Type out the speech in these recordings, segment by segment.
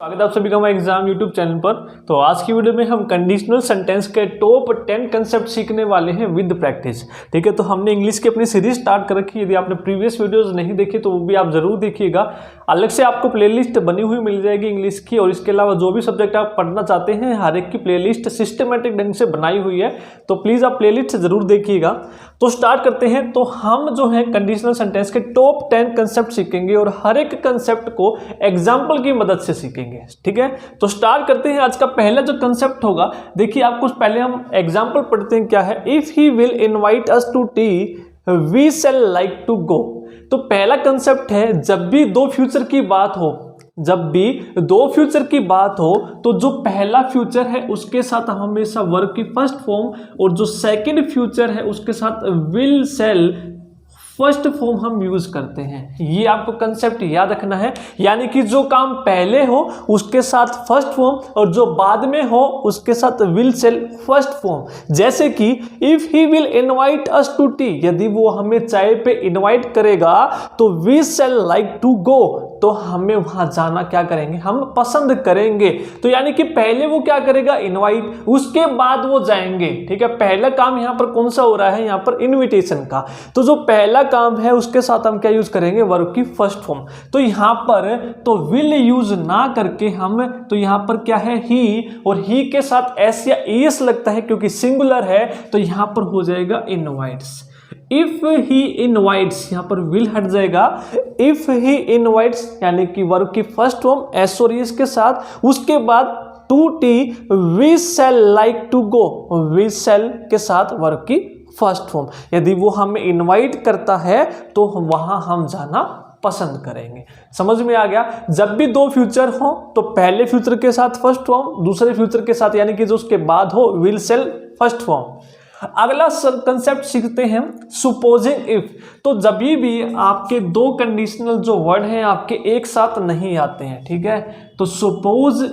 स्वागत है आप सभी का हमारे एग्जाम यूट्यूब चैनल पर। तो आज की वीडियो में हम कंडीशनल सेंटेंस के टॉप 10 कंसेप्ट सीखने वाले हैं विद प्रैक्टिस। ठीक है, तो हमने इंग्लिश की अपनी सीरीज स्टार्ट कर रखी है। यदि आपने प्रीवियस वीडियोस नहीं देखी तो वो भी आप जरूर देखिएगा। अलग से आपको प्लेलिस्ट बनी हुई मिल जाएगी इंग्लिश की, और इसके अलावा जो भी सब्जेक्ट आप पढ़ना चाहते हैं हर एक की प्लेलिस्ट सिस्टमेटिक ढंग से बनाई हुई है, तो प्लीज़ आप प्लेलिस्ट जरूर देखिएगा। तो स्टार्ट करते हैं। तो हम जो है कंडीशनल सेंटेंस के टॉप 10 कंसेप्ट सीखेंगे और हर एक कंसेप्ट को एग्जाम्पल की मदद से सीखेंगे। ठीक है, तो स्टार्ट करते हैं। आज का पहला जो कंसेप्ट होगा, देखिए आपको पहले हम एग्जाम्पल पढ़ते हैं। क्या है? If he will invite us to tea we shall like to go. तो पहला कंसेप्ट है, जब भी दो फ्यूचर की बात हो, जब भी दो फ्यूचर की बात हो तो जो पहला फ्यूचर है उसके साथ हमेशा वर्ब की फर्स्ट फॉर्म, और जो सेकंड फ्यूचर है उसके साथ विल शैल फर्स्ट फॉर्म हम यूज करते हैं। ये आपको कंसेप्ट याद रखना है। यानी कि जो काम पहले हो उसके साथ फर्स्ट फॉर्म, और जो बाद में हो उसके साथ विल शैल फर्स्ट फॉर्म। जैसे कि if he will invite us to tea, यदि वो हमें चाय पे इनवाइट करेगा तो we shall like to go, तो हमें वहां जाना क्या करेंगे, हम पसंद करेंगे। तो यानी कि पहले वो क्या करेगा, इनवाइट, उसके बाद वो जाएंगे। ठीक है, पहला काम यहां पर कौन सा हो रहा है, यहां पर इनविटेशन का। तो जो पहला काम है उसके साथ हम क्या यूज करेंगे, वर्ब की फर्स्ट फॉर्म। तो यहां पर तो विल यूज ना करके हम, तो यहां पर क्या है, ही, और ही के साथ एस या एस लगता है क्योंकि सिंगुलर है, तो यहां पर हो जाएगा इनवाइट्स। इफ ही इनवाइट्स, यहां पर विल हट जाएगा। इफ ही इनवाइट्स यानी कि वर्ब की फर्स्ट फॉर्म एस और एस के साथ, उसके बाद to tea we shall like to go, we shall के साथ वर्ब की फर्स्ट फॉर्म। यदि वो हमें इनवाइट करता है तो वहां हम जाना पसंद करेंगे। समझ में आ गया? जब भी दो फ्यूचर हो तो पहले फ्यूचर के साथ फर्स्ट फॉर्म, दूसरे फ्यूचर के साथ यानी कि जो उसके बाद हो विल शैल फर्स्ट फॉर्म। अगला कंसेप्ट सीखते हैं सुपोजिंग इफ। तो जब भी आपके दो कंडीशनल जो वर्ड हैं आपके एक साथ नहीं आते हैं, ठीक है, तो सपोज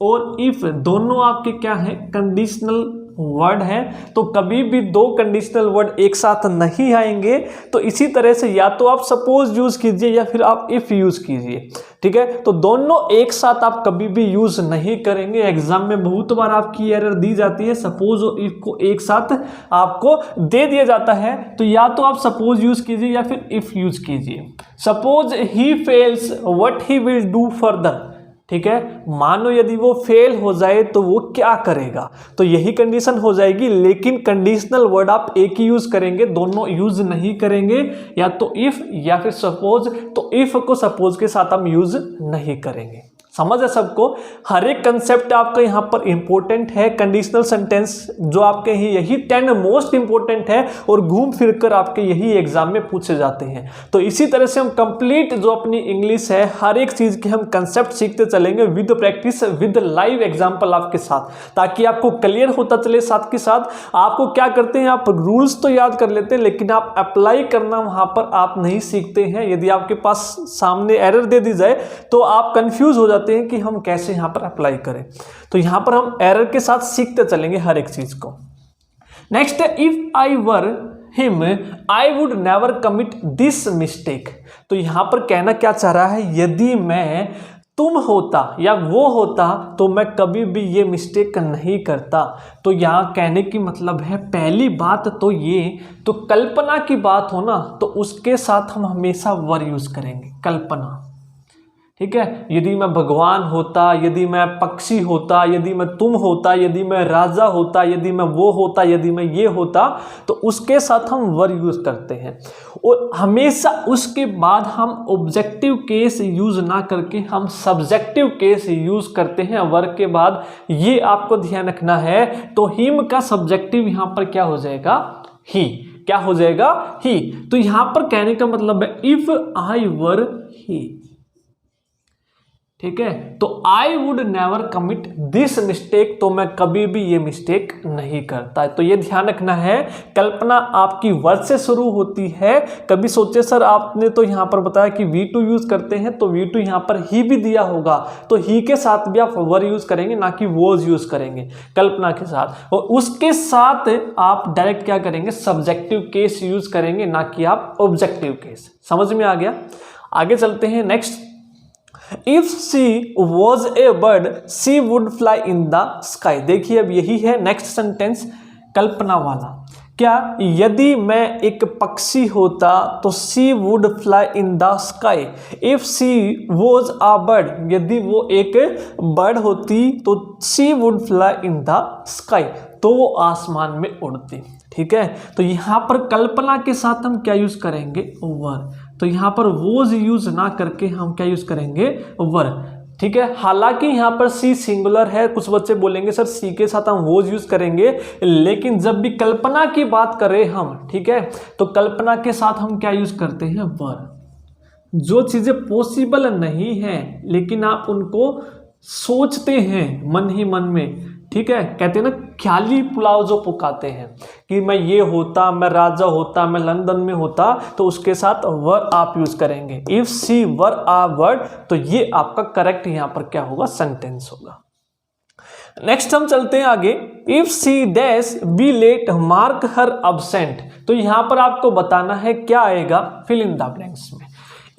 और इफ दोनों आपके क्या है, कंडीशनल वर्ड है। तो कभी भी दो कंडीशनल वर्ड एक साथ नहीं आएंगे। तो इसी तरह से या तो आप सपोज यूज कीजिए या फिर आप इफ यूज कीजिए। ठीक है, तो दोनों एक साथ आप कभी भी यूज नहीं करेंगे। एग्जाम में बहुत बार आपकी एरर दी जाती है, सपोज और इफ को एक साथ आपको दे दिया जाता है। तो या तो आप सपोज यूज कीजिए या फिर इफ यूज कीजिए। Suppose he fails what he will do further. ठीक है, मानो यदि वो फेल हो जाए तो वो क्या करेगा, तो यही कंडीशन हो जाएगी। लेकिन कंडीशनल वर्ड आप एक ही यूज करेंगे, दोनों यूज नहीं करेंगे, या तो इफ या फिर सपोज। तो इफ को सपोज के साथ हम यूज नहीं करेंगे। समझ है सबको? हर एक कंसेप्ट आपका यहाँ पर इंपॉर्टेंट है। कंडीशनल सेंटेंस जो आपके यही 10 मोस्ट इंपॉर्टेंट है, और घूम फिर कर आपके यही एग्जाम में पूछे जाते हैं। तो इसी तरह से हम कंप्लीट जो अपनी इंग्लिश है हर एक चीज के हम कंसेप्ट सीखते चलेंगे with practice, with live example आपके साथ, ताकि आपको क्लियर होता चले। साथ के साथ आपको क्या करते हैं, आप रूल्स तो याद कर लेते हैं लेकिन आप अप्लाई करना वहां पर आप नहीं सीखते हैं। यदि आपके पास सामने एरर दे दी जाए तो आप कंफ्यूज हो जाते हैं कि हम कैसे यहां पर अप्लाई करें। तो यहां पर हम एरर के साथ सीखते चलेंगे हर एक चीज को। नेक्स्ट है, if I were him I would never commit this mistake. तो यहां पर कहना क्या चाह रहा है, यदि मैं तुम होता या वो होता तो मैं कभी भी ये मिस्टेक नहीं करता। तो यहाँ कहने की मतलब है, पहली बात तो ये, तो कल्पना की बात हो ना तो उसके साथ हम हमेशा वर यूज करेंगे, कल्पना। ठीक है, यदि मैं भगवान होता, यदि मैं पक्षी होता, यदि मैं तुम होता, यदि मैं राजा होता, यदि मैं वो होता, यदि मैं ये होता, तो उसके साथ हम वर यूज करते हैं। और हमेशा उसके बाद हम ऑब्जेक्टिव केस यूज ना करके हम सब्जेक्टिव केस यूज करते हैं वर के बाद। ये आपको ध्यान रखना है। तो हिम का सब्जेक्टिव यहां पर क्या हो जाएगा, ही। क्या हो जाएगा, ही। तो यहां पर कहने का मतलब है, इफ आई वर ही। ठीक है, तो I would never commit this mistake, तो मैं कभी भी ये मिस्टेक नहीं करता। तो ये ध्यान रखना है, कल्पना आपकी वर्ड से शुरू होती है। कभी सोचे सर आपने तो यहाँ पर बताया कि V2 यूज करते हैं, तो V2 यहाँ पर ही भी दिया होगा, तो ही के साथ भी आप वर यूज करेंगे, ना कि वॉज यूज करेंगे कल्पना के साथ। और उसके साथ आप डायरेक्ट क्या करेंगे, सब्जेक्टिव केस यूज करेंगे, ना कि आप ऑब्जेक्टिव केस। समझ में आ गया? आगे चलते हैं। Next, if she was a bird she would fly in the sky. देखिए अब यही है नेक्स्ट सेंटेंस कल्पना वाला। क्या यदि मैं एक पक्षी होता तो she would fly in the sky. If she was a bird, यदि वो एक बर्ड होती तो she would fly in the sky, तो वो आसमान में उड़ती। ठीक है, तो यहाँ पर कल्पना के साथ हम क्या यूज करेंगे, वर। तो यहाँ पर वोज यूज ना करके हम क्या यूज करेंगे, वर। ठीक है, हालांकि यहाँ पर सी सिंगुलर है, कुछ बच्चे बोलेंगे सर सी के साथ हम वोज यूज करेंगे, लेकिन जब भी कल्पना की बात करें हम, ठीक है, तो कल्पना के साथ हम क्या यूज करते हैं, वर। जो चीजें पॉसिबल नहीं है लेकिन आप उनको सोचते हैं मन ही मन में, ठीक है, कहते हैं ना ख्याली पुलाव जो पकाते हैं कि मैं ये होता, मैं राजा होता, मैं लंदन में होता, तो उसके साथ वर आप यूज करेंगे। If C were uh bird, तो ये आपका करेक्ट यहां पर क्या होगा, सेंटेंस होगा। नेक्स्ट हम चलते हैं आगे। If she dash be late mark her absent. तो यहां पर आपको बताना है क्या आएगा, फिल इन द ब्लैंक्स में।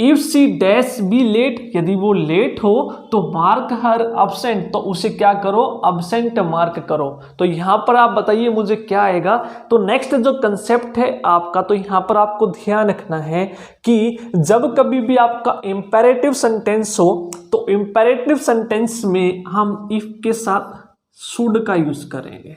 If she dash be late, यदि वो लेट हो तो मार्क हर अब्सेंट, तो उसे क्या करो, अब्सेंट मार्क करो। तो यहां पर आप बताइए मुझे क्या आएगा। तो नेक्स्ट जो कंसेप्ट है आपका, तो यहां पर आपको ध्यान रखना है कि जब कभी भी आपका इंपेरेटिव सेंटेंस हो तो इंपेरेटिव सेंटेंस में हम इफ के साथ शुड का यूज करेंगे।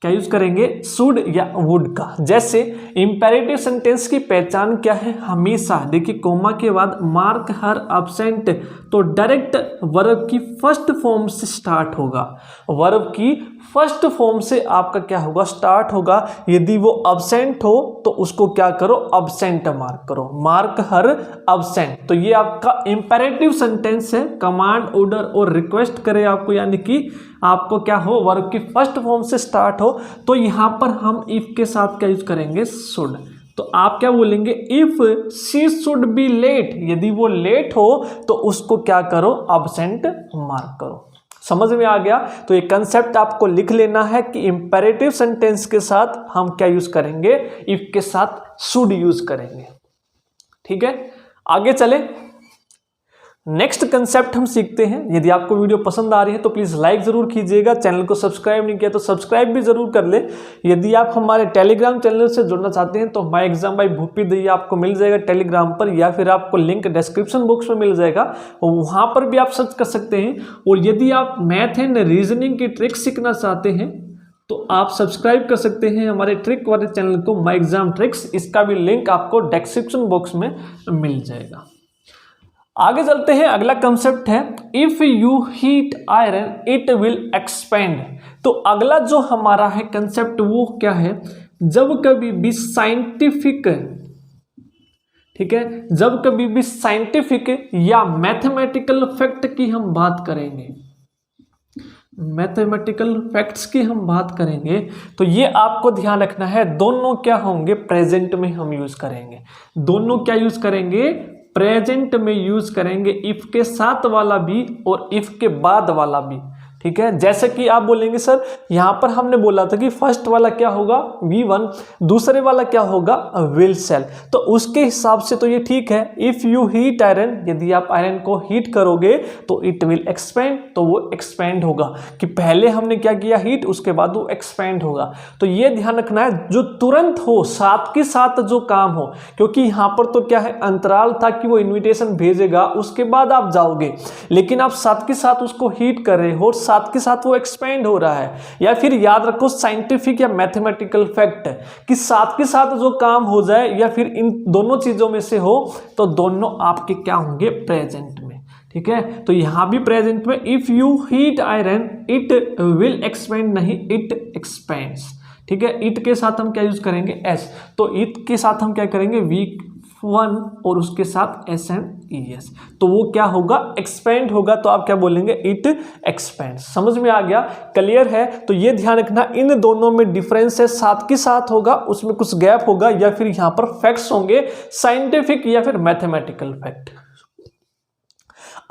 क्या यूज करेंगे, शुड या वुड का। जैसे इंपेरेटिव सेंटेंस की पहचान क्या है, हमेशा देखिए कोमा के बाद मार्क हर अब्सेंट, तो डायरेक्ट वर्ब की फर्स्ट फॉर्म से स्टार्ट होगा। वर्ब की फर्स्ट फॉर्म से आपका क्या होगा, स्टार्ट होगा। यदि वो अब्सेंट हो तो उसको क्या करो, अब्सेंट मार्क करो, मार्क हर अब्सेंट। तो ये आपका इंपेरेटिव सेंटेंस है, कमांड ऑर्डर और रिक्वेस्ट करे आपको, यानी कि आपको क्या हो, वर्ब की फर्स्ट फॉर्म से स्टार्ट हो, तो यहां पर हम इफ के साथ क्या यूज करेंगे, शुड। तो आप क्या बोलेंगे, if she should be late, यदि वो लेट हो तो उसको क्या करो, अब्सेंट मार्क करो। समझ में आ गया। तो ये कंसेप्ट आपको लिख लेना है कि इंपेरेटिव सेंटेंस के साथ हम क्या यूज करेंगे, इफ के साथ शुड यूज करेंगे। ठीक है, आगे चले। नेक्स्ट कंसेप्ट हम सीखते हैं। यदि आपको वीडियो पसंद आ रही है तो प्लीज़ लाइक ज़रूर कीजिएगा, चैनल को सब्सक्राइब नहीं किया तो सब्सक्राइब भी ज़रूर कर ले। यदि आप हमारे टेलीग्राम चैनल से जुड़ना चाहते हैं तो माय एग्जाम बाय भूपी दैया आपको मिल जाएगा टेलीग्राम पर, या फिर आपको लिंक डिस्क्रिप्शन बॉक्स में मिल जाएगा, वहाँ पर भी आप सर्च कर सकते हैं। और यदि आप मैथ एंड रीजनिंग की ट्रिक सीखना चाहते हैं तो आप सब्सक्राइब कर सकते हैं हमारे ट्रिक वाले चैनल को, माय एग्जाम ट्रिक्स। इसका भी लिंक आपको डिस्क्रिप्शन बॉक्स में मिल जाएगा। आगे चलते हैं, अगला कंसेप्ट है if you heat iron it will expand. तो अगला जो हमारा है कंसेप्ट वो क्या है, जब कभी भी साइंटिफिक, ठीक है, जब कभी भी साइंटिफिक या मैथमेटिकल फैक्ट की हम बात करेंगे, मैथमेटिकल फैक्ट्स की हम बात करेंगे, तो ये आपको ध्यान रखना है, दोनों क्या होंगे, प्रेजेंट में हम यूज करेंगे। दोनों क्या यूज करेंगे, प्रेजेंट में यूज करेंगे, इफ के साथ वाला भी और इफ के बाद वाला भी। ठीक है, जैसे कि आप बोलेंगे सर यहां पर हमने बोला था कि फर्स्ट वाला क्या होगा, V1, दूसरे वाला क्या होगा, विल सेल। तो उसके हिसाब से तो ये ठीक है, इफ यू हीट आयरन, यदि आप आयरन को हीट करोगे तो इट विल एक्सपेंड, तो वो एक्सपेंड होगा कि पहले हमने क्या किया, हीट, उसके बाद वो एक्सपेंड होगा। तो ये ध्यान रखना है, जो तुरंत हो, साथ के साथ जो काम हो, क्योंकि यहां पर तो क्या है, अंतराल था कि वो इन्विटेशन भेजेगा उसके बाद आप जाओगे, लेकिन आप साथ के साथ उसको हीट कर रहे हो, साथ के साथ वो एक्सपेंड हो रहा है। या फिर याद रखो साइंटिफिक या मैथमेटिकल फैक्ट कि साथ के साथ जो काम हो जाए या फिर इन दोनों चीजों में से हो, तो दोनों आपके क्या होंगे, प्रेजेंट में। ठीक है, तो यहां भी प्रेजेंट में if you heat iron it will expand, नहीं इट एक्सपेंड्स। ठीक है, इट के साथ हम क्या यूज करेंगे, एस, तो इट के साथ हम क्या करेंगे, V1 और उसके साथ S एंड ES, तो वो क्या होगा, एक्सपेंड होगा। तो आप क्या बोलेंगे, इट एक्सपेंड। समझ में आ गया, क्लियर है। तो ये ध्यान रखना, इन दोनों में डिफरेंस है, साथ के साथ होगा, उसमें कुछ गैप होगा, या फिर यहां पर फैक्ट्स होंगे, साइंटिफिक या फिर मैथमेटिकल फैक्ट।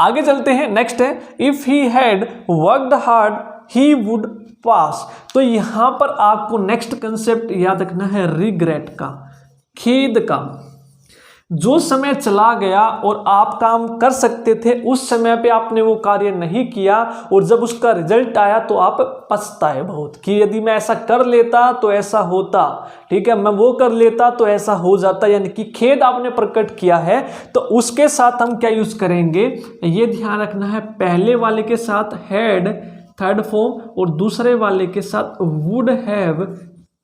आगे चलते हैं, नेक्स्ट है if he had worked hard he would पास। तो यहां पर आपको नेक्स्ट कंसेप्ट याद रखना है, रिग्रेट का, खेद का। जो समय चला गया और आप काम कर सकते थे उस समय पे आपने वो कार्य नहीं किया और जब उसका रिजल्ट आया तो आप पछताए बहुत कि यदि मैं ऐसा कर लेता तो ऐसा होता, ठीक है, मैं वो कर लेता तो ऐसा हो जाता, यानी कि खेद आपने प्रकट किया है। तो उसके साथ हम क्या यूज करेंगे, ये ध्यान रखना है, पहले वाले के साथ हैड थर्ड फॉर्म और दूसरे वाले के साथ वुड हैव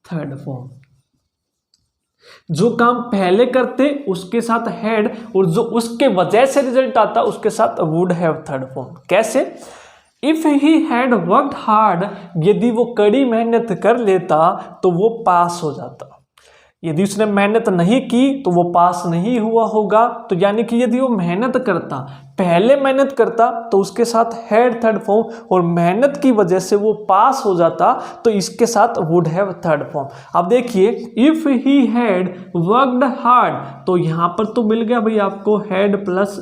थर्ड फॉर्म। जो काम पहले करते उसके साथ हैड और जो उसके वजह से रिजल्ट आता उसके साथ वुड हैव थर्ड फॉर्म। कैसे, if he had worked hard, यदि वो कड़ी मेहनत कर लेता तो वो पास हो जाता, यदि उसने मेहनत नहीं की तो वो पास नहीं हुआ होगा। तो यानी कि यदि वो मेहनत करता, पहले मेहनत करता तो उसके साथ हैड थर्ड फॉर्म और मेहनत की वजह से वो पास हो जाता तो इसके साथ वुड हैव थर्ड फॉर्म। अब देखिए, if he had worked hard, तो यहां पर तो मिल गया भाई आपको had plus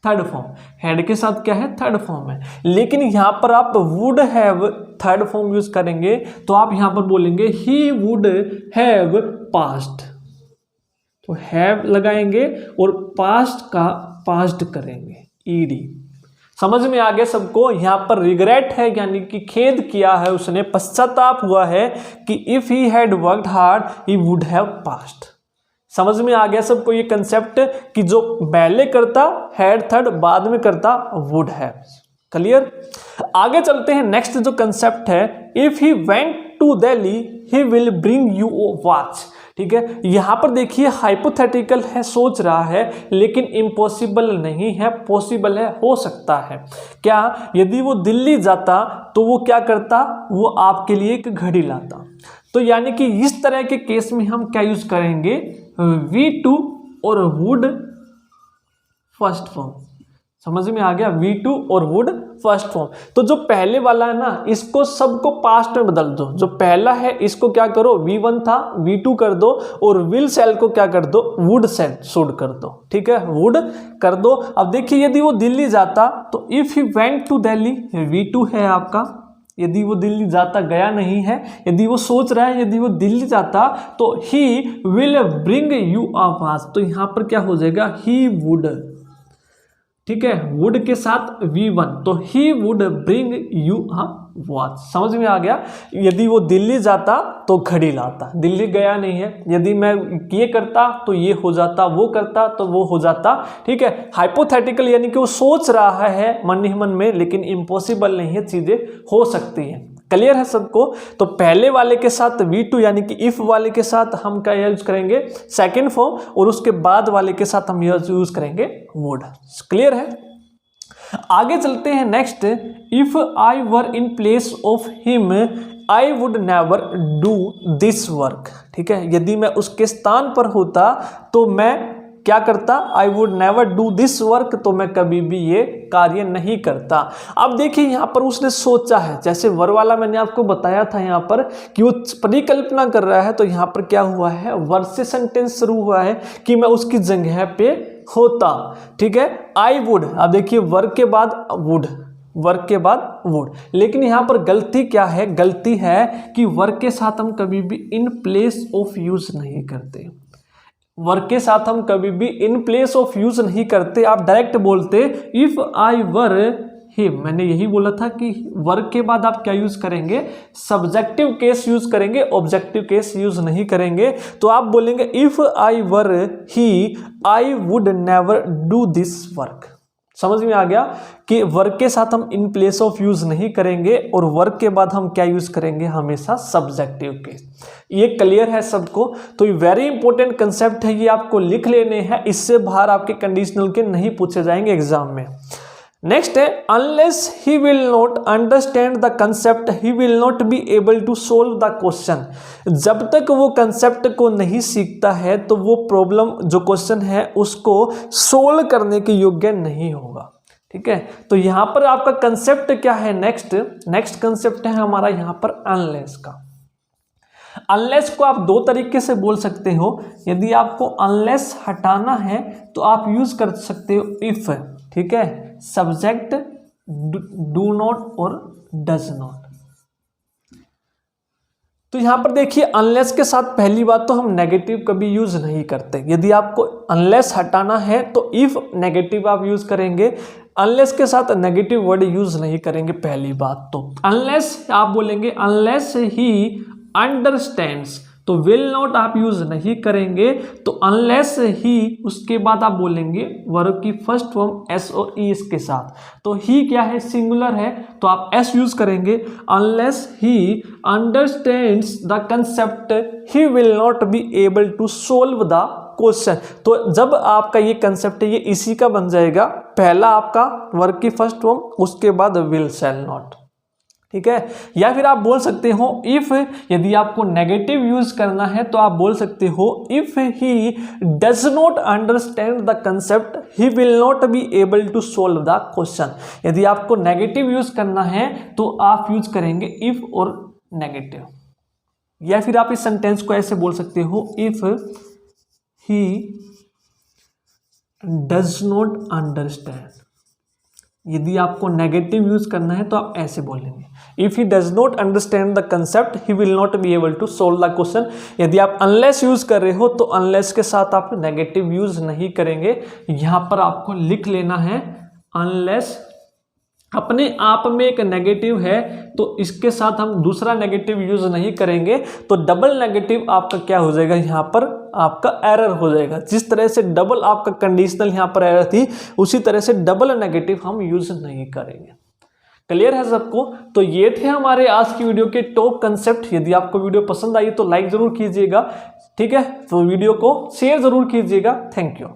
third form, had के साथ क्या है, थर्ड फॉर्म है। लेकिन यहां पर आप would have third form use करेंगे तो आप यहां पर बोलेंगे ही वुड हैव पास्ट, तो हैव लगाएंगे और पास्ट का पास्ट करेंगे, ईडी। समझ में आ गया सबको, यहां पर रिग्रेट है यानी कि खेद किया है उसने, पश्चाताप हुआ है कि if he had worked hard he would have past. समझ में आ गया सबको ये कंसेप्ट कि जो पहले करता हैड थर्ड, बाद में करता वुड हैव। क्लियर। आगे चलते हैं, नेक्स्ट जो कंसेप्ट है, if he went to Delhi he will bring you a watch. ठीक है, यहां पर देखिए हाइपोथेटिकल है, सोच रहा है, लेकिन इम्पॉसिबल नहीं है, पॉसिबल है, हो सकता है। क्या, यदि वो दिल्ली जाता तो वो क्या करता, वो आपके लिए एक घड़ी लाता। तो यानी कि इस तरह के केस में हम क्या यूज करेंगे, V2 और वुड फर्स्ट फॉर्म। समझ में आ गया, V2 और वुड फर्स्ट फॉर्म। तो जो पहले वाला है ना, इसको सबको पास्ट में बदल दो। जो पहला है इसको क्या करो, V1 था V2 कर दो और विल सेल को क्या कर दो, वुड सेल शुड कर दो। ठीक है, वुड कर दो। अब देखिए, यदि वो दिल्ली जाता तो if he went to Delhi, V2 है आपका, यदि वो दिल्ली जाता, गया नहीं है, यदि वो सोच रहा है, यदि वो दिल्ली जाता तो ही will bring you a watch. तो यहां पर क्या हो जाएगा, ही वुड, ठीक है, वुड के साथ V1, तो he would bring you a watch. समझ में आ गया, यदि वो दिल्ली जाता तो घड़ी लाता, दिल्ली गया नहीं है, यदि मैं ये करता तो ये हो जाता, वो करता तो वो हो जाता। ठीक है, हाइपोथेटिकल यानी कि वो सोच रहा है मन ही मन में, लेकिन इम्पॉसिबल नहीं है, चीजें हो सकती हैं। क्लियर है सबको। तो पहले वाले के साथ V2 यानी कि इफ वाले के साथ हम क्या यूज करेंगे, सेकंड फॉर्म, और उसके बाद वाले के साथ हम यूज करेंगे वुड। क्लियर है। आगे चलते हैं, next, if I were in place of him I would never do this work. ठीक है, यदि मैं उसके स्थान पर होता तो मैं क्या करता, I would never do this work, तो मैं कभी भी ये कार्य नहीं करता। अब देखिए यहां पर उसने सोचा है, जैसे वर वाला मैंने आपको बताया था यहां पर कि वो परिकल्पना कर रहा है, तो यहां पर क्या हुआ है, वर से सेंटेंस शुरू हुआ है कि मैं उसकी जगह पे होता। ठीक है, आई वुड, अब देखिए वर्क के बाद वुड, वर्क के बाद वुड, लेकिन यहां पर गलती क्या है, गलती है कि वर्क के साथ हम कभी भी इन प्लेस ऑफ यूज नहीं करते, वर्क के साथ हम कभी भी इन प्लेस ऑफ यूज नहीं करते, आप डायरेक्ट बोलते इफ आई वर हिम। मैंने यही बोला था कि वर्क के बाद आप क्या यूज करेंगे, सब्जेक्टिव केस यूज करेंगे, ऑब्जेक्टिव केस यूज नहीं करेंगे। तो आप बोलेंगे if I were he I would never do this work. समझ में आ गया कि वर्क के साथ हम इन प्लेस ऑफ यूज नहीं करेंगे और वर्क के बाद हम क्या यूज करेंगे, हमेशा सब्जेक्टिव केस। ये क्लियर है सबको। तो ये वेरी इंपॉर्टेंट कंसेप्ट है, ये आपको लिख लेने हैं, इससे बाहर आपके कंडीशनल के नहीं पूछे जाएंगे एग्जाम में। नेक्स्ट है, unless he will not understand the concept he will not be able to solve the question. जब तक वो कंसेप्ट को नहीं सीखता है तो वो प्रॉब्लम, जो क्वेश्चन है, उसको सोल्व करने के योग्य नहीं होगा। ठीक है, तो यहां पर आपका कंसेप्ट क्या है, नेक्स्ट कंसेप्ट है हमारा यहां पर अनलेस का। अनलेस को आप दो तरीके से बोल सकते हो। यदि आपको अनलेस हटाना है तो आप यूज कर सकते हो इफ। ठीक है, सब्जेक्ट डू नॉट और डज नॉट। तो यहाँ पर देखिए अनलेस के साथ पहली बात तो हम नेगेटिव कभी यूज नहीं करते। यदि आपको अनलेस हटाना है तो इफ नेगेटिव आप यूज करेंगे, अनलेस के साथ नेगेटिव वर्ड यूज नहीं करेंगे। पहली बात तो अनलेस आप बोलेंगे अनलेस ही अंडरस्टैंड्स, तो विल नॉट आप यूज नहीं करेंगे। तो अनलेस ही, उसके बाद आप बोलेंगे वर्ब की फर्स्ट फॉर्म एस और ई इसके साथ। तो ही क्या है, सिंगुलर है, तो आप एस यूज करेंगे। Unless he understands the concept he will not be able to solve the question. तो जब आपका ये कंसेप्ट है ये इसी का बन जाएगा, पहला आपका वर्ब की फर्स्ट फॉर्म, उसके बाद विल शैल नॉट, ठीक है। या फिर आप बोल सकते हो इफ, यदि आपको नेगेटिव यूज करना है तो आप बोल सकते हो if he does not understand the concept he will not be able to solve the question. यदि आपको नेगेटिव यूज करना है तो आप यूज करेंगे इफ और नेगेटिव। या फिर आप इस सेंटेंस को ऐसे बोल सकते हो if he does not understand. यदि आपको नेगेटिव यूज करना है तो आप ऐसे बोलेंगे if he does not understand the concept he will not be able to solve the question. यदि आप अनलेस यूज कर रहे हो तो अनलेस के साथ आप नेगेटिव यूज नहीं करेंगे। यहां पर आपको लिख लेना है अनलेस अपने आप में एक नेगेटिव है तो इसके साथ हम दूसरा नेगेटिव यूज नहीं करेंगे। तो डबल नेगेटिव आपका क्या हो जाएगा, यहाँ पर आपका एरर हो जाएगा। जिस तरह से डबल आपका कंडीशनल यहाँ पर एरर थी, उसी तरह से डबल नेगेटिव हम यूज नहीं करेंगे। क्लियर है सबको? तो ये थे हमारे आज की वीडियो के टॉप कंसेप्ट। यदि आपको वीडियो पसंद आई तो लाइक जरूर कीजिएगा, ठीक है। तो वीडियो को शेयर जरूर कीजिएगा। Thank you.